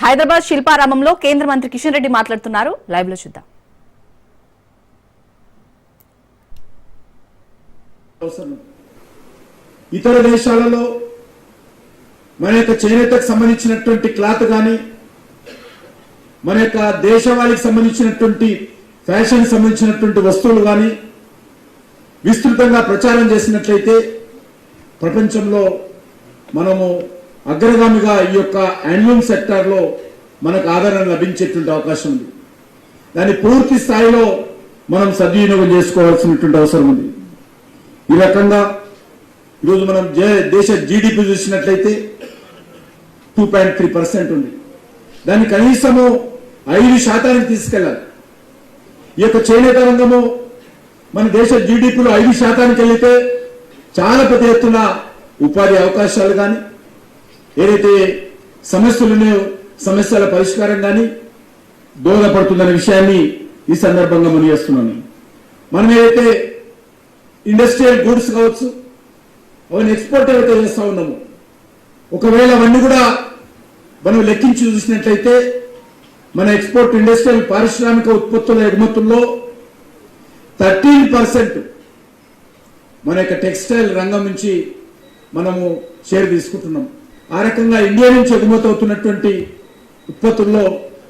హైదరాబాద్ శిల్పారామంలో కేంద్ర మంత్రి కిషన్ రెడ్డి మాట్లాడుతున్నారు. లైవ్ లో చూద్దాం. ఇతర దేశాలలో మన యొక్క చేనేతకు సంబంధించినటువంటి క్లాత్ కానీ మన యొక్క దేశవాళికి సంబంధించినటువంటి ఫ్యాషన్ సంబంధించినటువంటి వస్తువులు కానీ విస్తృతంగా ప్రచారం చేసినట్లయితే ప్రపంచంలో మనము అగ్రగామిగా ఈ యొక్క హ్యాండ్లూమ్ సెక్టార్లో మనకు ఆదరణ లభించేటువంటి అవకాశం ఉంది. దాన్ని పూర్తి స్థాయిలో మనం సద్వినియోగం చేసుకోవాల్సినటువంటి అవసరం ఉంది. ఈ రకంగా ఈరోజు మనం దేశ జీడిపి చూసినట్లయితే 2.3% ఉంది. దాన్ని కనీసము 5% తీసుకెళ్ళాలి. ఈ యొక్క చేనేత రంగము మన దేశ జీడిపిలో 5% వెళ్తే చాలా పెద్ద ఎత్తున ఉపాధి అవకాశాలు కానీ ఏదైతే సమస్యలున్నాయో సమస్యల పరిష్కారం కానీ దోహదపడుతుందనే విషయాన్ని ఈ సందర్భంగా మనం చేస్తున్నాను. మనం ఏదైతే ఇండస్ట్రియల్ గూడ్స్ కావచ్చు అవన్నీ ఎక్స్పోర్ట్ ఏవైతే చేస్తూ ఉన్నాము, ఒకవేళ అవన్నీ కూడా మనం లెక్కించి చూసినట్లయితే మన ఎక్స్పోర్ట్ ఇండస్ట్రియల్ పారిశ్రామిక ఉత్పత్తుల ఎగుమతుల్లో 13% మన యొక్క టెక్స్టైల్ రంగం నుంచి మనము షేర్ తీసుకుంటున్నాం. ఆ రకంగా ఇండియా నుంచి ఎగుమతి అవుతున్నటువంటి ఉత్పత్తుల్లో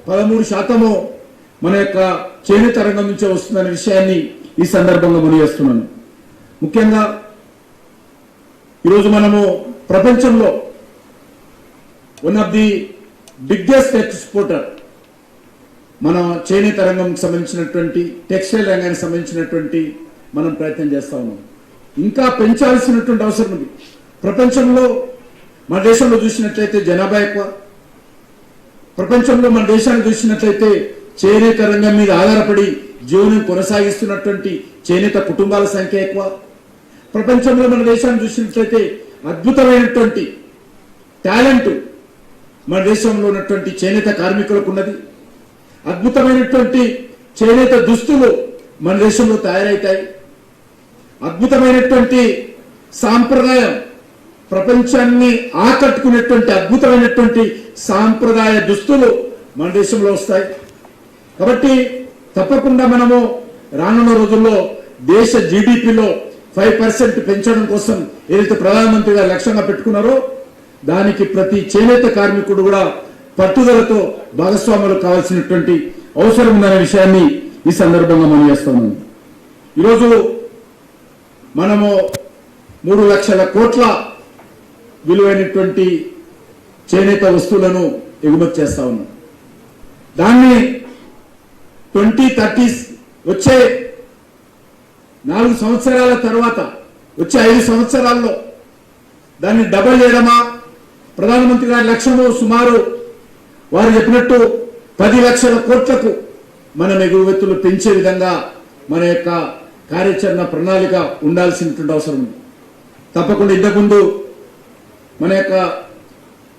13% మన యొక్క చేనేత రంగం నుంచే వస్తుందనే విషయాన్ని ఈ సందర్భంగా మనం చేస్తున్నాను. ముఖ్యంగా ఈరోజు మనము ప్రపంచంలో one of the biggest exporter మన చేనేత రంగం సంబంధించినటువంటి టెక్స్టైల్ రంగానికి సంబంధించినటువంటి మనం ప్రయత్నం చేస్తా ఉన్నాం. ఇంకా పెంచాల్సినటువంటి అవసరం ఉంది. ప్రపంచంలో మన దేశంలో చూసినట్లయితే జనాభా ఎక్కువ. ప్రపంచంలో మన దేశాన్ని చూసినట్లయితే చేనేత రంగం మీద ఆధారపడి జీవనం కొనసాగిస్తున్నటువంటి చేనేత కుటుంబాల సంఖ్య ఎక్కువ. ప్రపంచంలో మన దేశాన్ని చూసినట్లయితే అద్భుతమైనటువంటి టాలెంట్ మన దేశంలో ఉన్నటువంటి చేనేత కార్మికులకు ఉన్నది. అద్భుతమైనటువంటి చేనేత దుస్తులు మన దేశంలో తయారవుతాయి. అద్భుతమైనటువంటి సాంప్రదాయం ప్రపంచాన్ని ఆకట్టుకునేటువంటి అద్భుతమైనటువంటి సాంప్రదాయ దుస్తులు మన దేశంలో వస్తాయి. కాబట్టి తప్పకుండా మనము రానున్న రోజుల్లో దేశ జీడిపిలో 5% పెంచడం కోసం ఏదైతే ప్రధానమంత్రి గారు లక్ష్యంగా పెట్టుకున్నారో దానికి ప్రతి చేనేత కార్మికుడు కూడా పట్టుదలతో భాగస్వాములు కావాల్సినటువంటి అవసరం ఉందనే విషయాన్ని ఈ సందర్భంగా మనం చేస్తున్నాం. ఈరోజు మనము 3 లక్షల కోట్ల విలువైనటువంటి చేనేత వస్తువులను ఎగుమతి చేస్తా ఉన్నాం. దాన్ని 2030 వచ్చే 4 సంవత్సరాల తర్వాత వచ్చే 5 సంవత్సరాల్లో దాన్ని డబల్ చేయడమా? ప్రధానమంత్రి గారి లక్ష్యము సుమారు వారు చెప్పినట్టు 10 లక్షల కోట్లకు మనం ఎగుమతులు పెంచే విధంగా మన యొక్క కార్యాచరణ ప్రణాళిక ఉండాల్సినటువంటి అవసరం ఉంది. తప్పకుండా ఇంతకుముందు మన యొక్క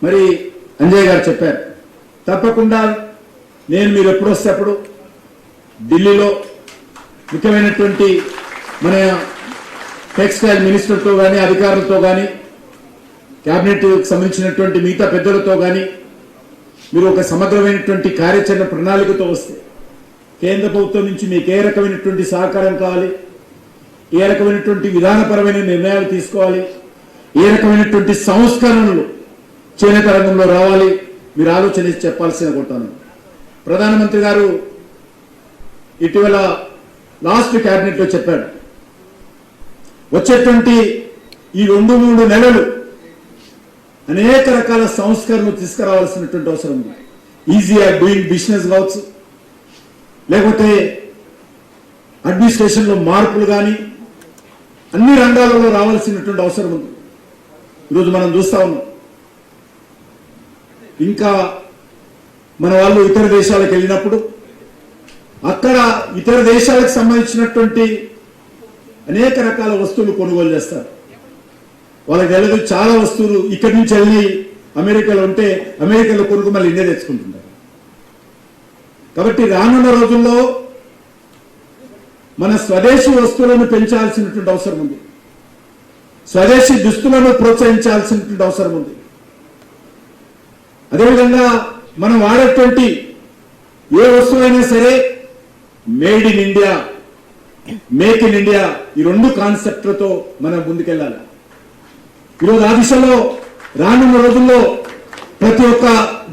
మరి అంజయ్ గారు చెప్పారు. తప్పకుండా మీరు ఎప్పుడు వస్తే అప్పుడు ఢిల్లీలో ముఖ్యమైనటువంటి మన టెక్స్టైల్ మినిస్టర్తో కానీ అధికారులతో కానీ క్యాబినెట్ సంబంధించినటువంటి మిగతా పెద్దలతో కానీ మీరు ఒక సమగ్రమైనటువంటి కార్యాచరణ ప్రణాళికతో వస్తే కేంద్ర ప్రభుత్వం నుంచి మీకు ఏ రకమైనటువంటి సహకారం కావాలి, ఏ రకమైనటువంటి విధానపరమైన నిర్ణయాలు తీసుకోవాలి, ఏ రకమైనటువంటి సంస్కరణలు చేనేత రంగంలో రావాలి, మీరు ఆలోచన చెప్పాల్సిన కొట్టాను. ప్రధానమంత్రి గారు ఇటీవల లాస్ట్ క్యాబినెట్ లో చెప్పాడు, వచ్చేటువంటి ఈ 2-3 నెలలు అనేక రకాల సంస్కరణలు తీసుకురావాల్సినటువంటి అవసరం ఉంది. ఈజీగా డూయింగ్ బిజినెస్ కావచ్చు, లేకపోతే అడ్మినిస్ట్రేషన్ లో మార్పులు కానీ అన్ని రంగాలలో రావాల్సినటువంటి అవసరం ఉంది. ఈరోజు మనం చూస్తా ఉన్నాం. ఇంకా మన వాళ్ళు ఇతర దేశాలకు వెళ్ళినప్పుడు అక్కడ ఇతర దేశాలకు సంబంధించినటువంటి అనేక రకాల వస్తువులు కొనుగోలు చేస్తారు. వాళ్ళకి తెలియదు చాలా వస్తువులు ఇక్కడి నుంచి వెళ్ళి అమెరికాలో ఉంటే అమెరికాలో కొనుక్కు మళ్ళీ ఇండియా తెచ్చుకుంటున్నారు. కాబట్టి రానున్న రోజుల్లో మన స్వదేశీ వస్తువులను పెంచాల్సినటువంటి అవసరం ఉంది. స్వదేశీ దుస్తులను ప్రోత్సహించాల్సినటువంటి అవసరం ఉంది. అదేవిధంగా మనం వాడేటువంటి ఏ వస్తువైనా సరే made in India, make in India, ఈ రెండు కాన్సెప్ట్లతో మనం ముందుకెళ్ళాలి. ఈరోజు ఆ దిశలో రానున్న రోజుల్లో ప్రతి ఒక్క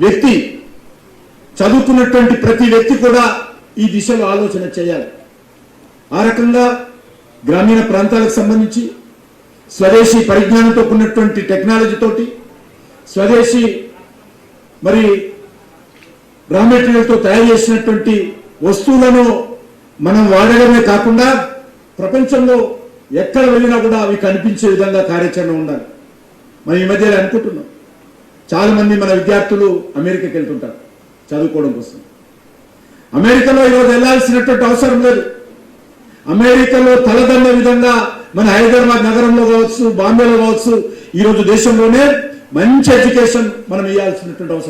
వ్యక్తి, చదువుకున్నటువంటి ప్రతి వ్యక్తి కూడా ఈ దిశలో ఆలోచన చేయాలి. ఆ రకంగా గ్రామీణ ప్రాంతాలకు సంబంధించి స్వదేశీ పరిజ్ఞానంతో ఉన్నటువంటి టెక్నాలజీ తోటి, స్వదేశీ మరి రా మెటీరియల్తో తయారు చేసినటువంటి వస్తువులను మనం వాడడమే కాకుండా ప్రపంచంలో ఎక్కడ వెళ్ళినా కూడా అవి కనిపించే విధంగా కార్యాచరణ ఉండాలి. మనం ఈ మధ్యలో అనుకుంటున్నాం, చాలా మంది మన విద్యార్థులు అమెరికాకి వెళ్తుంటారు చదువుకోవడం కోసం. అమెరికాలో ఈరోజు వెళ్లాల్సినటువంటి అవసరం లేదు. అమెరికాలో తలదన్న విధంగా మన హైదరాబాద్ నగరంలో కావచ్చు, బాంబేలో కావచ్చు, ఈరోజు దేశంలోనే మంచి ఎడ్యుకేషన్ మనం ఇవ్వాల్సినటువంటి అవసరం.